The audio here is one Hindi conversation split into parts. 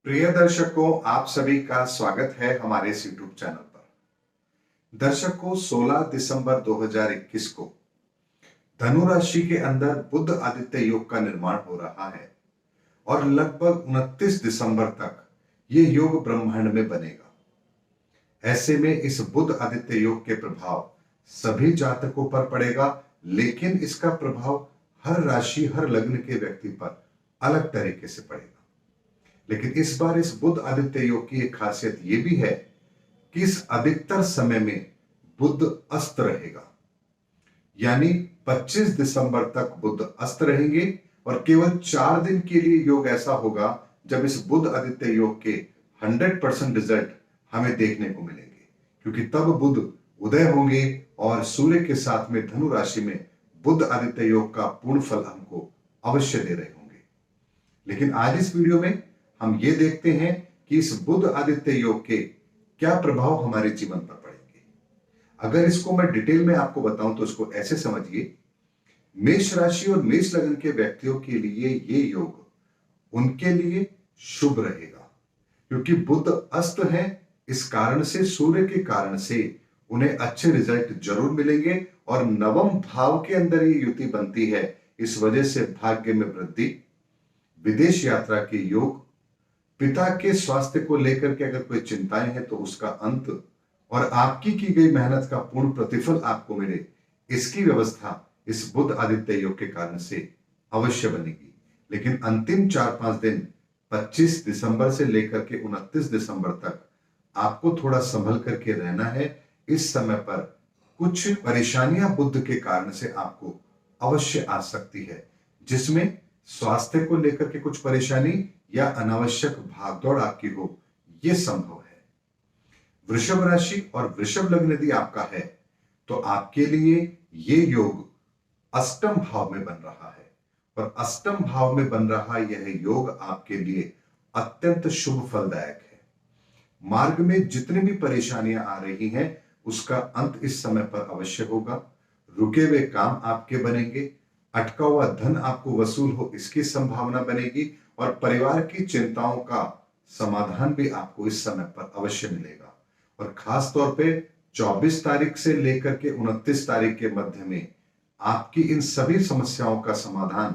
प्रिय दर्शकों, आप सभी का स्वागत है हमारे इस यूट्यूब चैनल पर। दर्शकों, 16 दिसंबर 2021 को धनु राशि के अंदर बुध आदित्य योग का निर्माण हो रहा है और लगभग 29 दिसंबर तक ये योग ब्रह्मांड में बनेगा। ऐसे में इस बुध आदित्य योग के प्रभाव सभी जातकों पर पड़ेगा, लेकिन इसका प्रभाव हर राशि, हर लग्न के व्यक्ति पर अलग तरीके से पड़ेगा। लेकिन इस बार इस बुध आदित्य योग की एक खासियत यह भी है कि इस अधिकतर समय में बुध अस्त रहेगा, यानी 25 दिसंबर तक बुध अस्त रहेंगे और केवल 4 दिन के लिए योग ऐसा होगा जब इस बुध आदित्य योग के 100% रिजल्ट हमें देखने को मिलेंगे, क्योंकि तब बुध उदय होंगे और सूर्य के साथ में धनु राशि में बुध आदित्य योग का पूर्ण फल हमको अवश्य दे रहे होंगे। लेकिन आज इस वीडियो में हम ये देखते हैं कि इस बुध आदित्य योग के क्या प्रभाव हमारे जीवन पर पड़ेंगे। अगर इसको मैं डिटेल में आपको बताऊं तो इसको ऐसे समझिए, मेष राशि और मेष लग्न के व्यक्तियों के लिए ये योग उनके लिए शुभ रहेगा, क्योंकि बुध अस्त है। इस कारण से, सूर्य के कारण से उन्हें अच्छे रिजल्ट जरूर मिलेंगे और नवम भाव के अंदर ये युति बनती है। इस वजह से भाग्य में वृद्धि, विदेश यात्रा के योग, पिता के स्वास्थ्य को लेकर के अगर कोई चिंताएं हैं तो उसका अंत और आपकी की गई मेहनत का पूर्ण प्रतिफल आपको मिले, इसकी व्यवस्था इस बुध आदित्य योग के कारण से अवश्य बनेगी। लेकिन अंतिम 4-5 दिन 25 दिसंबर से लेकर के 29 दिसंबर तक आपको थोड़ा संभल करके रहना है। इस समय पर कुछ परेशानियां बुध के कारण से आपको अवश्य आ सकती है, जिसमें स्वास्थ्य को लेकर के कुछ परेशानी या अनावश्यक भागदौड़ आपकी हो, यह संभव है। वृषभ राशि और वृषभ लग्न यदि आपका है तो आपके लिए यह योग अष्टम भाव में बन रहा है और अष्टम भाव में बन रहा यह योग आपके लिए अत्यंत शुभ फलदायक है। मार्ग में जितनी भी परेशानियां आ रही हैं उसका अंत इस समय पर अवश्य होगा। रुके हुए काम आपके बनेंगे, अटका हुआ धन आपको वसूल हो इसकी संभावना बनेगी और परिवार की चिंताओं का समाधान भी आपको इस समय पर अवश्य मिलेगा। और खास तौर पे 24 तारीख से लेकर के 29 तारीख के मध्य में आपकी इन सभी समस्याओं का समाधान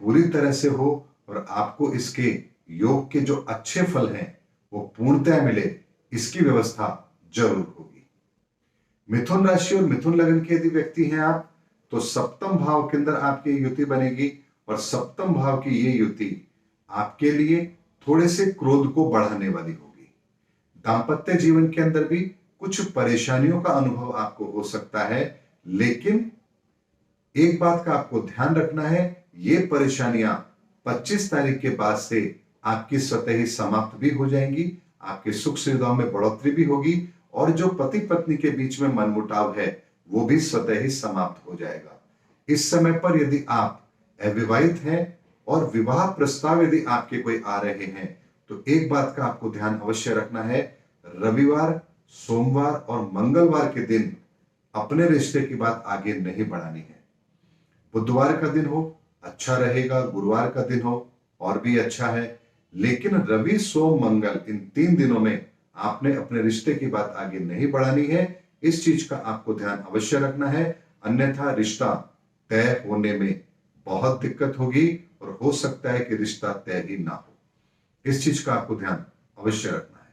पूरी तरह से हो और आपको इसके योग के जो अच्छे फल हैं वो पूर्णतः मिले, इसकी व्यवस्था जरूर होगी। मिथुन राशि और मिथुन लग्न के यदि व्यक्ति हैं आप, तो सप्तम भाव के अंदर आपकी युति बनेगी और सप्तम भाव की ये युति आपके लिए थोड़े से क्रोध को बढ़ाने वाली होगी। दांपत्य जीवन के अंदर भी कुछ परेशानियों का अनुभव आपको हो सकता है, लेकिन एक बात का आपको ध्यान रखना है, ये परेशानियां 25 तारीख के बाद से आपकी स्वतः ही समाप्त भी हो जाएंगी, आपके सुख सुविधाओं में बढ़ोतरी भी होगी और जो पति पत्नी के बीच में मनमुटाव है वो भी स्वतः ही समाप्त हो जाएगा। इस समय पर यदि आप अविवाहित हैं और विवाह प्रस्ताव यदि आपके कोई आ रहे हैं तो एक बात का आपको ध्यान अवश्य रखना है, रविवार, सोमवार और मंगलवार के दिन अपने रिश्ते की बात आगे नहीं बढ़ानी है। बुधवार का दिन हो अच्छा रहेगा, गुरुवार का दिन हो और भी अच्छा है, लेकिन रवि, सोम, मंगल इन 3 दिनों में आपने अपने रिश्ते की बात आगे नहीं बढ़ानी है। इस चीज का आपको ध्यान अवश्य रखना है, अन्यथा रिश्ता तय होने में बहुत दिक्कत होगी और हो सकता है कि रिश्ता तय ही ना हो। इस चीज का आपको ध्यान अवश्य रखना है।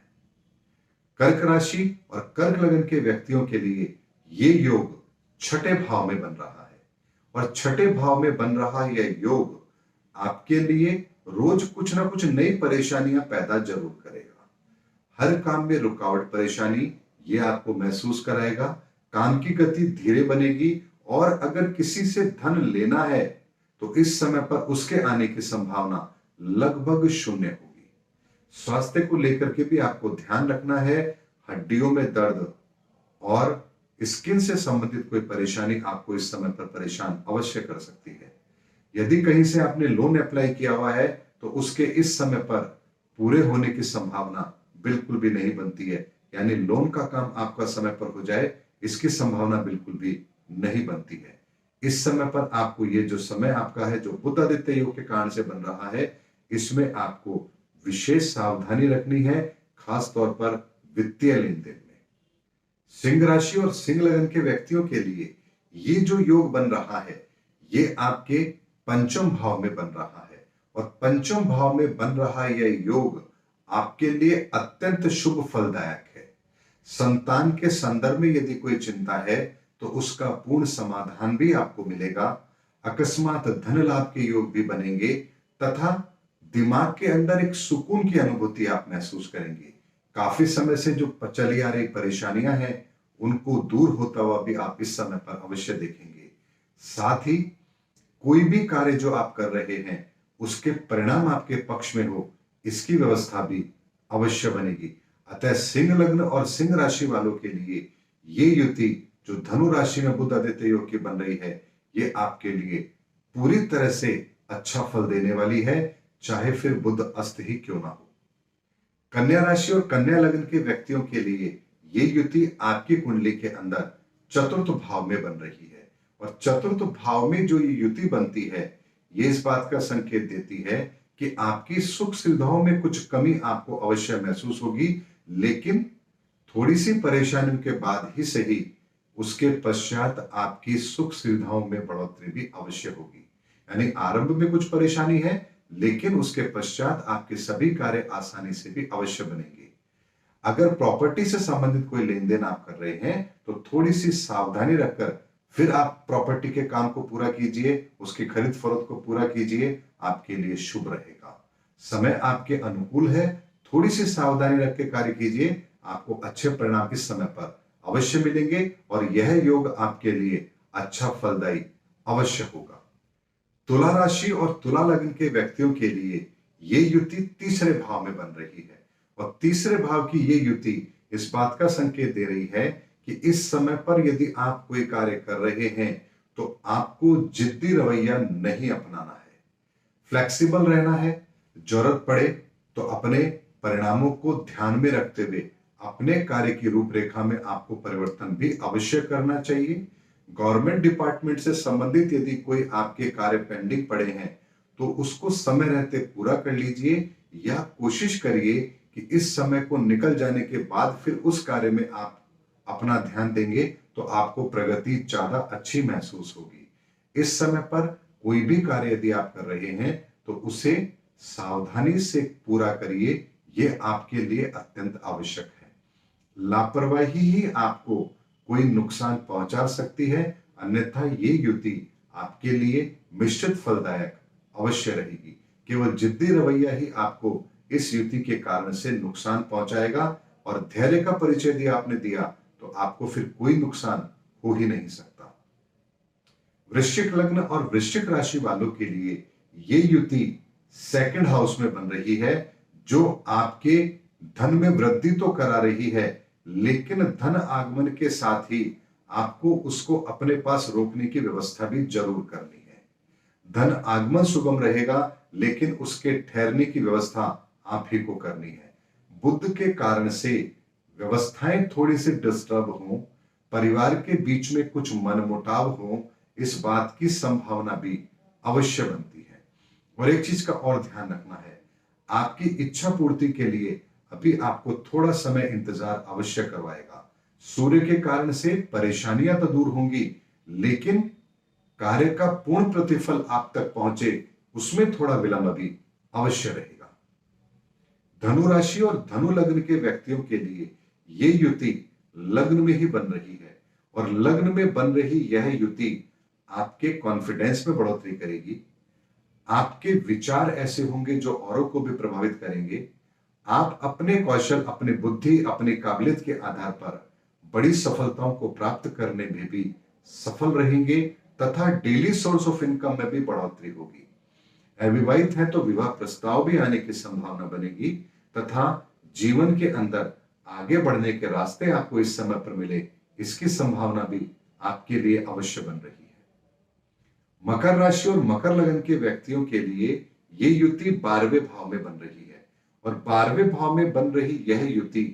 कर्क राशि और कर्क लग्न के व्यक्तियों के लिए ये योग छठे भाव में बन रहा है और छठे भाव में बन रहा यह योग आपके लिए रोज कुछ ना कुछ नई परेशानियां पैदा जरूर करेगा। हर काम में रुकावट, परेशानी ये आपको महसूस कराएगा। काम की गति धीरे बनेगी और अगर किसी से धन लेना है तो इस समय पर उसके आने की संभावना लगभग शून्य होगी। स्वास्थ्य को लेकर के भी आपको ध्यान रखना है। हड्डियों में दर्द और स्किन से संबंधित कोई परेशानी आपको इस समय पर परेशान अवश्य कर सकती है। यदि कहीं से आपने लोन अप्लाई किया हुआ है तो उसके इस समय पर पूरे होने की संभावना बिल्कुल भी नहीं बनती है, यानी लोन का काम आपका समय पर हो जाए इसकी संभावना बिल्कुल भी नहीं बनती है। इस समय पर आपको ये जो समय आपका है जो बुध आदित्य योग के कारण से बन रहा है, इसमें आपको विशेष सावधानी रखनी है, खास तौर पर वित्तीय लेन देन में। सिंह राशि और सिंह लगन के व्यक्तियों के लिए ये जो योग बन रहा है, ये आपके पंचम भाव में बन रहा है, और पंचम भाव में बन रहा यह योग आपके लिए अत्यंत शुभ फलदायक है। संतान के संदर्भ में यदि कोई चिंता है तो उसका पूर्ण समाधान भी आपको मिलेगा। अकस्मात धन लाभ के योग भी बनेंगे तथा दिमाग के अंदर एक सुकून की अनुभूति आप महसूस करेंगे। काफी समय से जो चली आ रही परेशानियां हैं उनको दूर होता हुआ भी आप इस समय पर अवश्य देखेंगे। साथ ही कोई भी कार्य जो आप कर रहे हैं उसके परिणाम आपके पक्ष में हो, इसकी व्यवस्था भी अवश्य बनेगी। अतः सिंह लग्न और सिंह राशि वालों के लिए ये युति जो धनु राशि में बुध आदित्य योग की बन रही है, ये आपके लिए पूरी तरह से अच्छा फल देने वाली है, चाहे फिर बुध अस्त ही क्यों ना हो। कन्या राशि और कन्या लग्न के व्यक्तियों के लिए ये युति आपकी कुंडली के अंदर चतुर्थ भाव में बन रही है, और चतुर्थ भाव में जो ये युति बनती है ये इस बात का संकेत देती है कि आपकी सुख सुविधाओं में कुछ कमी आपको अवश्य महसूस होगी, लेकिन थोड़ी सी परेशानियों के बाद ही सही उसके पश्चात आपकी सुख सुविधाओं में बढ़ोतरी भी अवश्य होगी। यानी आरंभ में कुछ परेशानी है, लेकिन उसके पश्चात आपके सभी कार्य आसानी से भी अवश्य बनेंगे। अगर प्रॉपर्टी से संबंधित कोई लेन देन आप कर रहे हैं तो थोड़ी सी सावधानी रखकर फिर आप प्रॉपर्टी के काम को पूरा कीजिए, उसकी खरीद फरोख्त को पूरा कीजिए, आपके लिए शुभ रहेगा। समय आपके अनुकूल है, थोड़ी सी सावधानी रख के कार्य कीजिए, आपको अच्छे परिणाम इस समय पर अवश्य मिलेंगे और यह योग आपके लिए अच्छा फलदायी अवश्य होगा। तुला राशि और तुला लग्न के व्यक्तियों के लिए ये युति तीसरे भाव में बन रही है, और तीसरे भाव की ये युति इस बात का संकेत दे रही है कि इस समय पर यदि आप कोई कार्य कर रहे हैं तो आपको जिद्दी रवैया नहीं अपनाना है, फ्लेक्सिबल रहना है। जरूरत पड़े तो अपने परिणामों को ध्यान में रखते हुए अपने कार्य की रूपरेखा में आपको परिवर्तन भी अवश्य करना चाहिए। गवर्नमेंट डिपार्टमेंट से संबंधित यदि कोई आपके कार्य पेंडिंग पड़े हैं तो उसको समय रहते पूरा कर लीजिए, या कोशिश करिए कि इस समय को निकल जाने के बाद फिर उस कार्य में आप अपना ध्यान देंगे तो आपको प्रगति ज्यादा अच्छी महसूस होगी। इस समय पर कोई भी कार्य यदि आप कर रहे हैं तो उसे सावधानी से पूरा करिए, यह आपके लिए अत्यंत आवश्यक है। लापरवाही ही आपको कोई नुकसान पहुंचा सकती है, अन्यथा ये युति आपके लिए मिश्रित फलदायक अवश्य रहेगी। केवल जिद्दी रवैया ही आपको इस युति के कारण से नुकसान पहुंचाएगा, और धैर्य का परिचय दिया आपने दिया तो आपको फिर कोई नुकसान हो ही नहीं सकता। वृश्चिक लग्न और वृश्चिक राशि वालों के लिए ये युति सेकंड हाउस में बन रही है, जो आपके धन में वृद्धि तो करा रही है, लेकिन धन आगमन के साथ ही आपको उसको अपने पास रोकने की व्यवस्था भी जरूर करनी है। धन आगमन सुगम रहेगा, लेकिन उसके ठहरने की व्यवस्था आप ही को करनी है। बुध के कारण से व्यवस्थाएं थोड़ी सी डिस्टर्ब हो, परिवार के बीच में कुछ मनमुटाव हो, इस बात की संभावना भी अवश्य बनती है। और एक चीज का और ध्यान रखना है, आपकी इच्छा पूर्ति के लिए अभी आपको थोड़ा समय इंतजार अवश्य करवाएगा। सूर्य के कारण से परेशानियां तो दूर होंगी, लेकिन कार्य का पूर्ण प्रतिफल आप तक पहुंचे उसमें थोड़ा विलंब भी अवश्य रहेगा। धनु राशि और धनु लग्न के व्यक्तियों के लिए ये युति लग्न में ही बन रही है, और लग्न में बन रही यह युति आपके कॉन्फिडेंस में बढ़ोतरी करेगी। आपके विचार ऐसे होंगे जो औरों को भी प्रभावित करेंगे। आप अपने कौशल, अपनी बुद्धि, अपनी काबिलियत के आधार पर बड़ी सफलताओं को प्राप्त करने में भी सफल रहेंगे, तथा डेली सोर्स ऑफ इनकम में भी बढ़ोतरी होगी। अविवाहित है तो विवाह प्रस्ताव भी आने की संभावना बनेगी, तथा जीवन के अंदर आगे बढ़ने के रास्ते आपको इस समय पर मिले, इसकी संभावना भी आपके लिए अवश्य बन रही है। मकर राशि और मकर लगन के व्यक्तियों के लिए ये युति 12वें भाव में बन रही है, और 12वें भाव में बन रही यह युति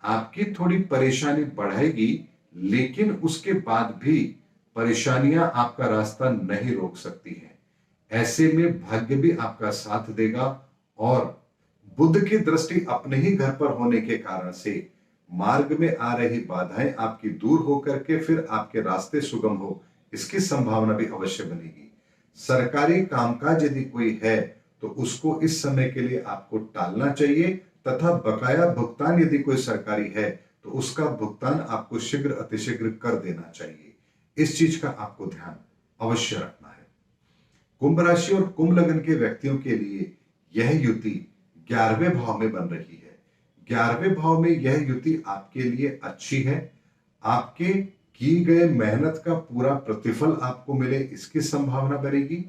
आपकी थोड़ी परेशानी बढ़ाएगी, लेकिन उसके बाद भी परेशानियां आपका रास्ता नहीं रोक सकती हैं। ऐसे में भाग्य भी आपका साथ देगा, और बुध की दृष्टि अपने ही घर पर होने के कारण से मार्ग में आ रही बाधाएं आपकी दूर होकर के फिर आपके रास्ते सुगम हो, इसकी संभावना भी अवश्य बनेगी। सरकारी कामकाज यदि कोई है तो उसको इस समय के लिए आपको टालना चाहिए, तथा बकाया भुगतान यदि कोई सरकारी है तो उसका भुगतान आपको शीघ्र अतिशीघ्र कर देना चाहिए। इस चीज का आपको ध्यान अवश्य रखना है। कुंभ राशि और कुंभ लग्न के व्यक्तियों के लिए यह युति 11वें भाव में बन रही है। 11वें भाव में यह युति आपके लिए अच्छी है। आपके की गए मेहनत का पूरा प्रतिफल आपको मिले, इसकी संभावना बढ़ेगी।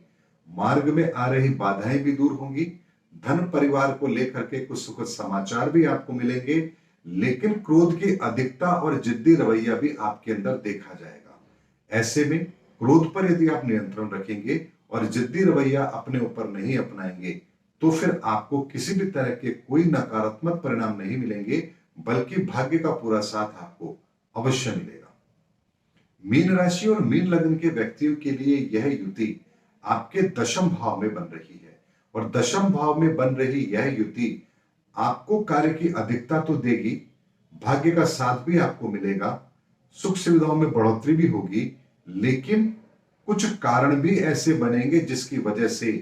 मार्ग में आ रही बाधाएं भी दूर होंगी। धन परिवार को लेकर के कुछ सुखद समाचार भी आपको मिलेंगे, लेकिन क्रोध की अधिकता और जिद्दी रवैया भी आपके अंदर देखा जाएगा। ऐसे में क्रोध पर यदि आप नियंत्रण रखेंगे और जिद्दी रवैया अपने ऊपर नहीं अपनाएंगे तो फिर आपको किसी भी तरह के कोई नकारात्मक परिणाम नहीं मिलेंगे, बल्कि भाग्य का पूरा साथ आपको अवश्य मिलेगा। मीन राशि और मीन लग्न के व्यक्तियों के लिए यह युति आपके दशम भाव में बन रही है, और दशम भाव में बन रही यह युति आपको कार्य की अधिकता तो देगी, भाग्य का साथ भी आपको मिलेगा, सुख सुविधाओं में बढ़ोतरी भी होगी, लेकिन कुछ कारण भी ऐसे बनेंगे जिसकी वजह से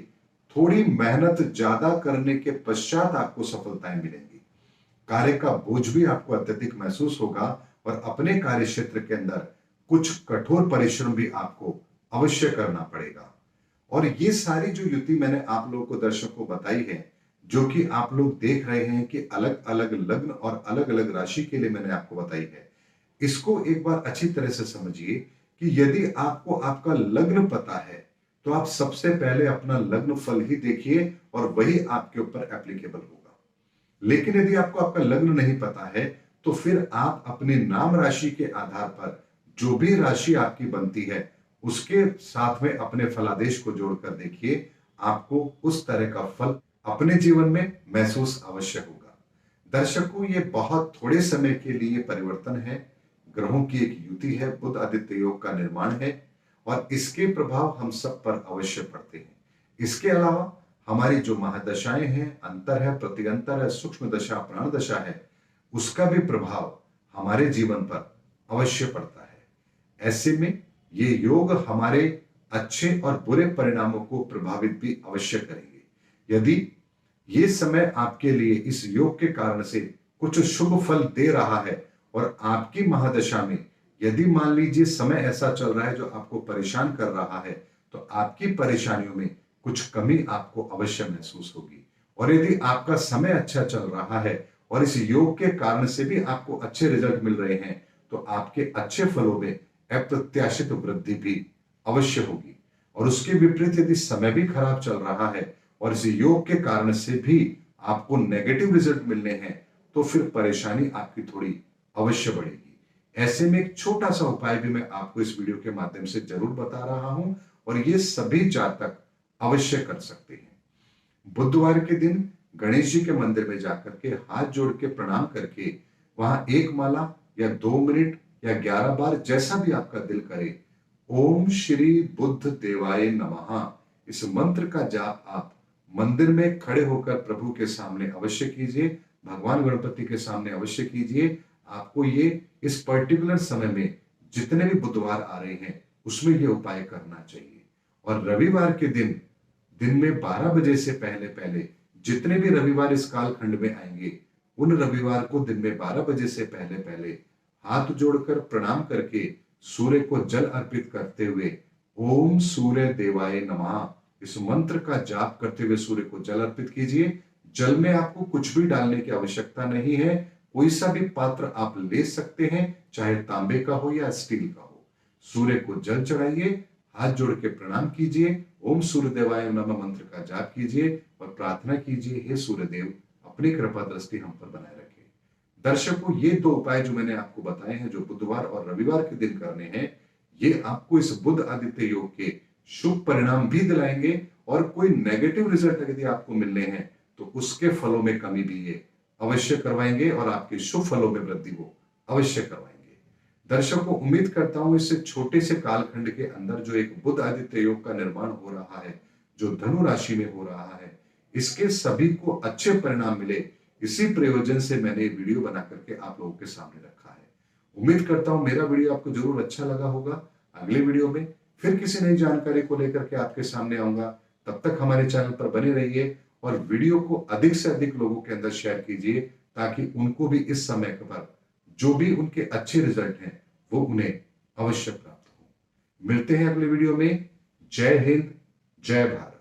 थोड़ी मेहनत ज्यादा करने के पश्चात आपको सफलताएं मिलेंगी। कार्य का बोझ भी आपको अत्यधिक महसूस होगा और अपने कार्य क्षेत्र के अंदर कुछ कठोर परिश्रम भी आपको अवश्य करना पड़ेगा। और ये सारी जो युति मैंने आप लोगों को दर्शकों को बताई है, जो कि आप लोग देख रहे हैं कि अलग अलग लग्न और अलग अलग राशि के लिए मैंने आपको बताई है, इसको एक बार अच्छी तरह से समझिए कि यदि आपको आपका लग्न पता है तो आप सबसे पहले अपना लग्न फल ही देखिए और वही आपके ऊपर एप्लीकेबल होगा। लेकिन यदि आपको आपका लग्न नहीं पता है तो फिर आप अपने नाम राशि के आधार पर जो भी राशि आपकी बनती है उसके साथ में अपने फलादेश को जोड़कर देखिए, आपको उस तरह का फल अपने जीवन में महसूस अवश्य होगा। दर्शकों, ये बहुत थोड़े समय के लिए परिवर्तन है। ग्रहों की एक युति है, बुध आदित्य योग का निर्माण है और इसके प्रभाव हम सब पर अवश्य पड़ते हैं। इसके अलावा हमारी जो महादशाएं हैं, अंतर है, प्रत्यंतर है, सूक्ष्म दशा, प्राण दशा है, उसका भी प्रभाव हमारे जीवन पर अवश्य पड़ता है। ऐसे में ये योग हमारे अच्छे और बुरे परिणामों को प्रभावित भी अवश्य करेंगे। यदि ये समय आपके लिए इस योग के कारण से कुछ शुभ फल दे रहा है और आपकी महादशा में यदि मान लीजिए समय ऐसा चल रहा है जो आपको परेशान कर रहा है, तो आपकी परेशानियों में कुछ कमी आपको अवश्य महसूस होगी। और यदि आपका समय अच्छा चल रहा है और इस योग के कारण से भी आपको अच्छे रिजल्ट मिल रहे हैं, तो आपके अच्छे फलों में अप्रत्याशित वृद्धि भी अवश्य होगी। और उसके विपरीत यदि समय भी खराब चल रहा है और इस योग के कारण से भी आपको नेगेटिव रिजल्ट मिलने हैं, तो फिर परेशानी आपकी थोड़ी अवश्य बढ़ेगी। ऐसे में एक छोटा सा उपाय भी मैं आपको इस वीडियो के माध्यम से जरूर बता रहा हूं और ये सभी जातक अवश्य कर सकते हैं। बुधवार के दिन गणेश जी के मंदिर में जाकर के हाथ जोड़ के प्रणाम करके वहां एक माला या 2 मिनट या 11 बार, जैसा भी आपका दिल करे, ओम श्री बुद्ध देवाय नमः, इस मंत्र का जाप आप मंदिर में खड़े होकर प्रभु के सामने अवश्य कीजिए, भगवान गणपति के सामने अवश्य कीजिए। आपको ये इस पर्टिकुलर समय में जितने भी बुधवार आ रहे हैं उसमें ये उपाय करना चाहिए। और रविवार के दिन में 12 बजे से पहले पहले जितने भी रविवार इस कालखंड में आएंगे, उन रविवार को दिन में 12 बजे से पहले पहले हाथ जोड़कर प्रणाम करके सूर्य को जल अर्पित करते हुए ओम सूर्य देवाय नमः इस मंत्र का जाप करते हुए सूर्य को जल अर्पित कीजिए। जल में आपको कुछ भी डालने की आवश्यकता नहीं है, कोई सा भी पात्र आप ले सकते हैं, चाहे तांबे का हो या स्टील का हो। सूर्य को जल चढ़ाइए, हाथ जोड़ के प्रणाम कीजिए, ओम सूर्य देवाय नमः मंत्र का जाप कीजिए और प्रार्थना कीजिए, हे सूर्य देव अपनी कृपा दृष्टि हम पर बनाए रखें। दर्शकों, ये 2 उपाय जो मैंने आपको बताए हैं, जो बुधवार और रविवार के दिन करने हैं, ये आपको इस बुध आदित्य योग के शुभ परिणाम भी दिलाएंगे और कोई नेगेटिव रिजल्ट यदि आपको मिलने हैं तो उसके फलों में कमी भी ये अवश्य करवाएंगे और आपके शुभ फलों में वृद्धि वो अवश्य करवाएंगे। दर्शकों, उम्मीद करता हूं इससे छोटे से कालखंड के अंदर जो एक बुध आदित्य योग का निर्माण हो रहा है, जो धनु राशि में हो रहा है, इसके सभी को अच्छे परिणाम मिले, इसी प्रयोजन से मैंने ये वीडियो बना करके आप लोगों के सामने रखा है। उम्मीद करता हूं मेरा वीडियो आपको जरूर अच्छा लगा होगा। अगले वीडियो में फिर किसी नई जानकारी को लेकर के आपके सामने आऊंगा। तब तक हमारे चैनल पर बने रहिए और वीडियो को अधिक से अधिक लोगों के अंदर शेयर कीजिए, ताकि उनको भी इस समय पर जो भी उनके अच्छे रिजल्ट हैं वो उन्हें अवश्य प्राप्त हो। मिलते हैं अगले वीडियो में। जय हिंद, जय भारत।